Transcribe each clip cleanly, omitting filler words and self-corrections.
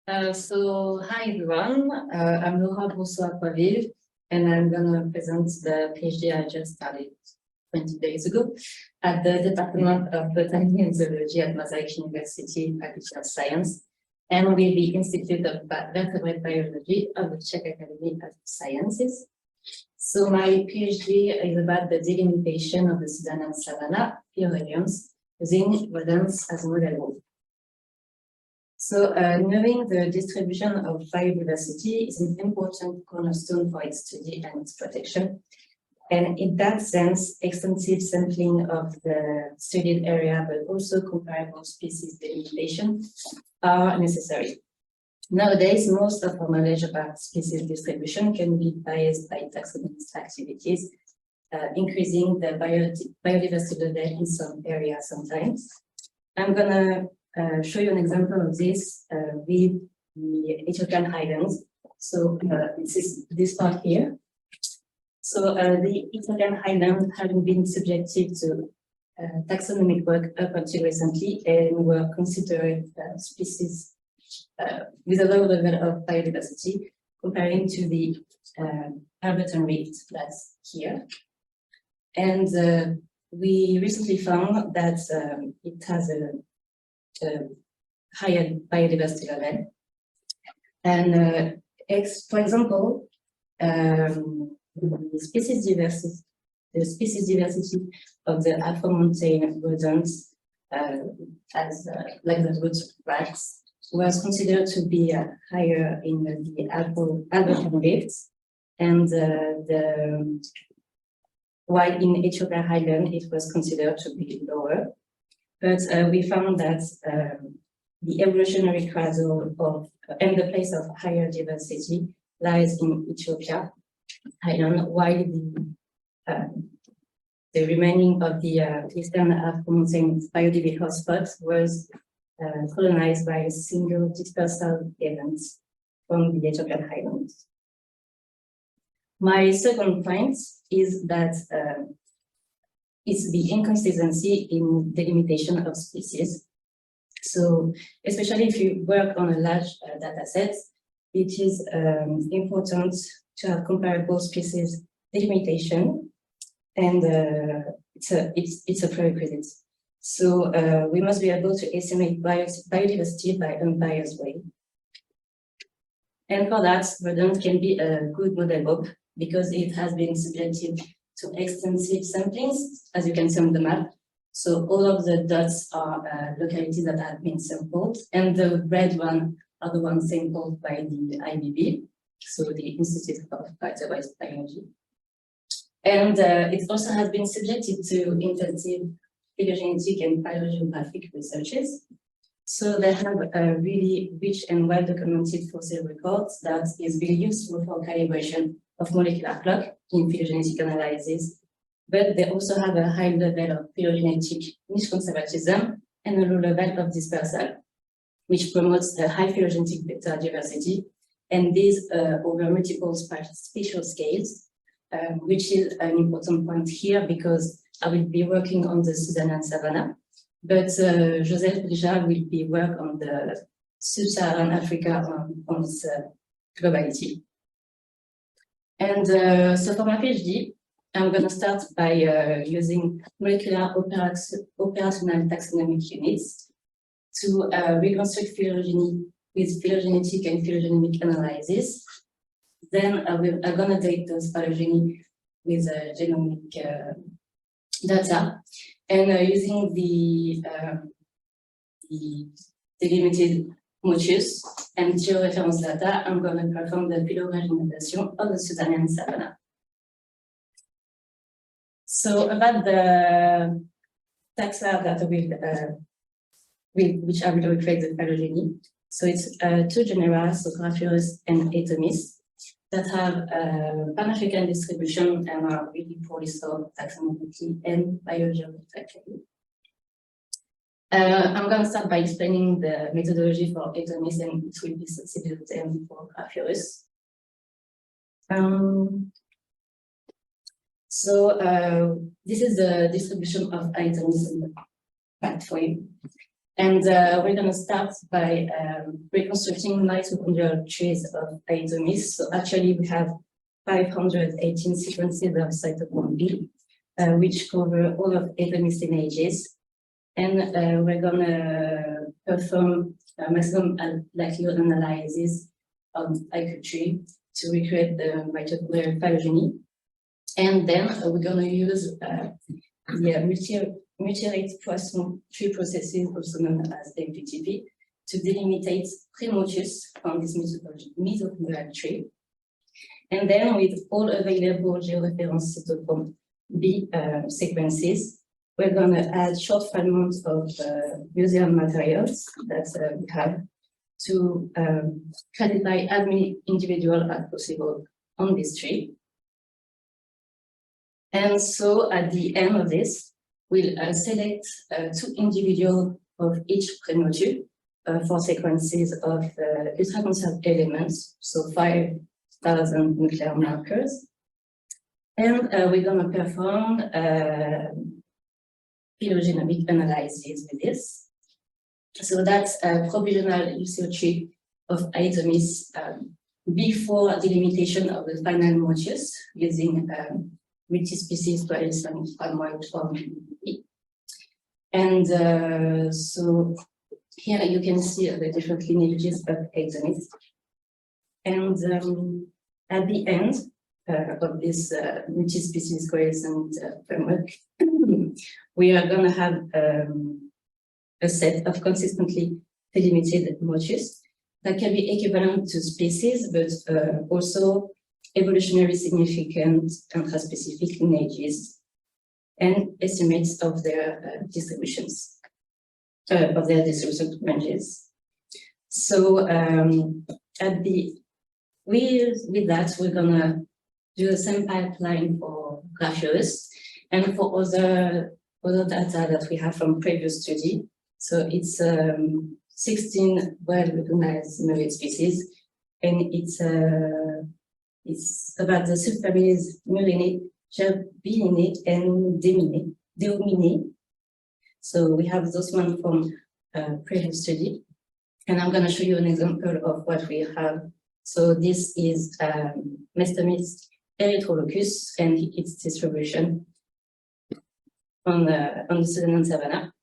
Hi everyone, I'm Brosseau Acquaviva, and I'm going to present the PhD I just started 20 days ago at the Department of Botany and Zoology at Mosaic University, Faculty of Science, and with the Institute of Vertebrate Biology of the Czech Academy of Sciences. So my PhD is about the delimitation of the Sudanian savannah, phyloregions, using rodents as model group. So knowing the distribution of biodiversity is an important cornerstone for its study and its protection. And in that sense, extensive sampling of the studied area, but also comparable species delimitation are necessary. Nowadays, most of our knowledge about species distribution can be biased by taxonomist activities, increasing the biodiversity level in some areas sometimes. I'm going to show you an example of this with the Ethiopian highlands. So this part here. So the Ethiopian highlands having been subjected to taxonomic work up until recently and were considered species with a low level of biodiversity comparing to the Albertan rift that's here. And we recently found that it has a higher biodiversity level. And for example, the species diversity of the Afro-mountain rodents, like the root rats, was considered to be higher in the Albertan rift, and while in Ethiopian highland it was considered to be lower. But we found that the evolutionary cradle of and the place of higher diversity lies in Ethiopia highland, while the remaining of the eastern Afro-mountain biodiversity hotspot was colonized by a single dispersal event from the Ethiopian highlands. My second point is that it's the inconsistency in the delimitation of species. So, especially if you work on a large data set, it is important to have comparable species delimitation, and it's a prerequisite. So we must be able to estimate biodiversity by unbiased way. And for that, rodent can be a good model group because it has been subjected to extensive samplings, as you can see on the map. So all of the dots are localities that have been sampled, and the red one are the ones sampled by the IBB, so the Institute of Vertebrate Biology. And it also has been subjected to intensive phylogenetic and phylogeographic researches. So they have a really rich and well-documented fossil records that is really useful for calibration of molecular clock in phylogenetic analysis, but they also have a high level of phylogenetic niche conservatism and a low level of dispersal, which promotes a high phylogenetic vector diversity, and this over multiple spatial scales, which is an important point here because I will be working on the Sudanian savannah, but Joseph Brija will be working on the sub-Saharan Africa on its globality. And so for my PhD, I'm going to start by using molecular operational taxonomic units to reconstruct phylogeny with phylogenetic and phylogenomic analysis. Then I'm going to date those phylogeny with genomic data, and using the delimited motifs and georeference data, I'm going to perform the phyloregionization of the Sudanian savannah. So about the taxa that which I will recreate the phylogeny. So it's two genera, so Graphurus and Etomis, that have Pan-African distribution and are really poorly solved taxonomically and biogeographically. I'm going to start by explaining the methodology for Etomis, and it will be succeeded for Graphurus. So this is the distribution of items in the fact for you. And we're going to start by reconstructing mitochondrial trees of Aidomis. So actually, we have 518 sequences of cytochrome B, which cover all of Aidomis lineages. And we're going to perform maximum likelihood analysis of IQ tree to recreate the mitochondrial phylogeny. And then we're going to use the multi-rate Poisson tree processes, also known as MPTP, to delimitate pre-motus from this mitochondrial tree. And then with all available georeference cytochrome B sequences, we're going to add short fragments of museum materials that we have to classify as many individuals as possible on this tree. And so at the end of this, we'll select 2 individuals of each pre-motu for sequences of ultra-conserved elements, so 5,000 nuclear markers. And we're going to perform phylogenomic analysis with this. So that's a provisional UCO3 of Aidomis before delimitation of the final motus using multi-species coalescent from 1 to 1. And so here you can see the different lineages of Aidomis. And at the end of this multi-species coalescent framework, we are going to have a set of consistently delimited motus that can be equivalent to species, but also evolutionary significant intraspecific lineages and estimates of their distributions, of their distribution ranges. So with that, we're gonna do the same pipeline for Grapheus and for other data that we have from previous study. So it's 16 well-recognized marine species, and it's about the subfamilies Murini, Gerbiini, and Deomini. So we have those one from previous study, and I'm going to show you an example of what we have. So this is Mestomys erythrolocus and its distribution on the Sudanian savannah.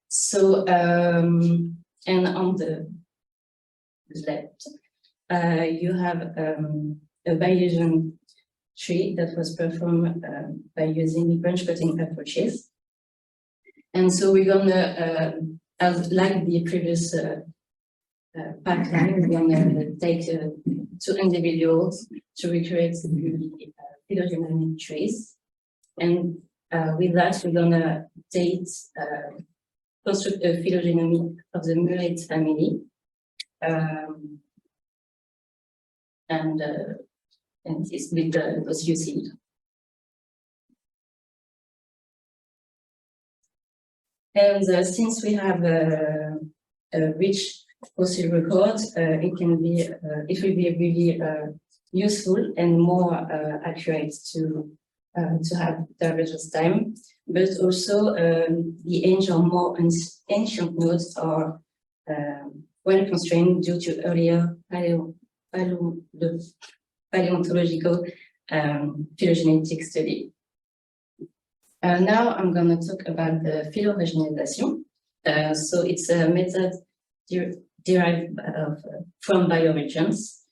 So and on the left, you have a bioregion tree that was performed by using branch cutting approaches. And so we're going to, like the previous pipeline, we're going to take 2 individuals to recreate the phylogenetic trees. And with that, we're going to construct a phylogeny of the murate family. And it's with those UC. And since we have a rich fossil record, it will be really useful and more accurate to have the reference time. But also the age of more ancient nodes are well constrained due to earlier paleontological phylogenetic study. Now I'm going to talk about the phyloregionization. So it's a method derived from bioregions.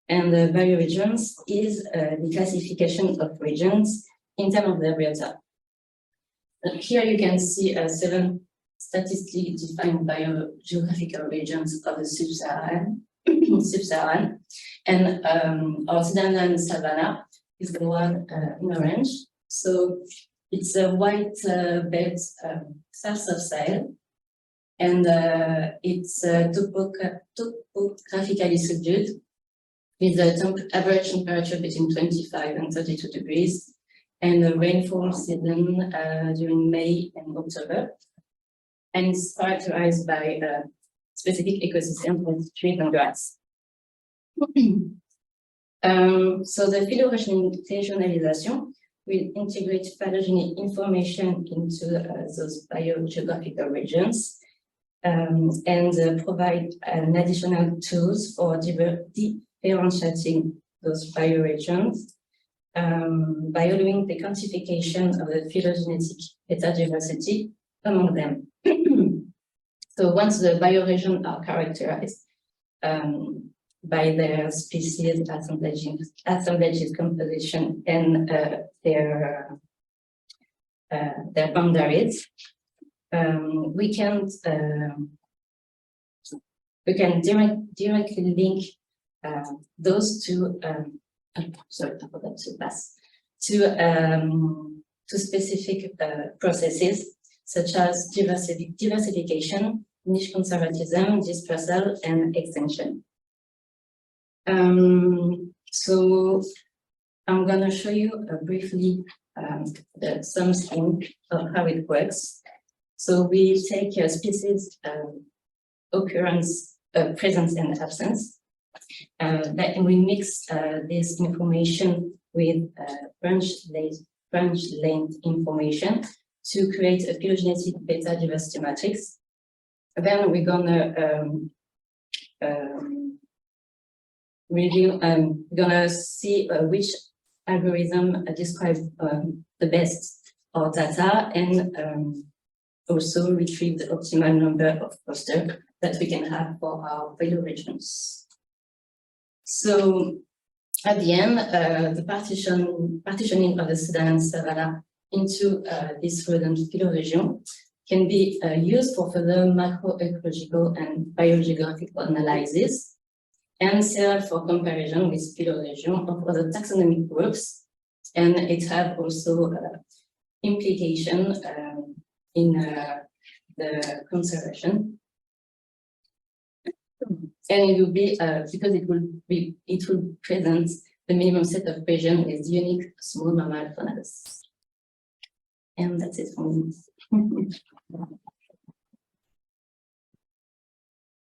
And the bioregions is the classification of regions in terms of their biota. Here you can see 7 statistically defined biogeographical regions of the sub-Saharan, and our Sudanian savannah is the one in orange. So it's a white belt south of Sahel, and it's topographically subdued with the average temperature between 25 and 32 degrees, and the rainfall season during May and October. And it's characterized by specific ecosystems with trees and grass. So the phyloregionalization will integrate phylogeny information into those biogeographical regions and provide an additional tools for differentiating those bioregions by allowing the quantification of the phylogenetic heterodiversity among them. So once the bioregions are characterized by their species, assemblages composition, and their boundaries, we can directly link those two. Sorry, I forgot to pass to specific processes such as diversification, niche conservatism, dispersal, and extension. So I'm going to show you briefly some scheme of how it works. So we take a species occurrence, presence, and absence. Then we mix this information with branch length information to create a phylogenetic beta diversity matrix. Then we're gonna see which algorithm describes the best our data, and also retrieve the optimal number of clusters that we can have for our phyloregions. So at the end, the partitioning of the Sudanian savannah into this rodent phyloregion can be used for further macroecological and biogeographical analysis, and serve for comparison with phyloregion of other taxonomic groups. And it has also implication in the conservation. And it will be because it will present the minimum set of regions with unique small mammal faunas. And that's it for me.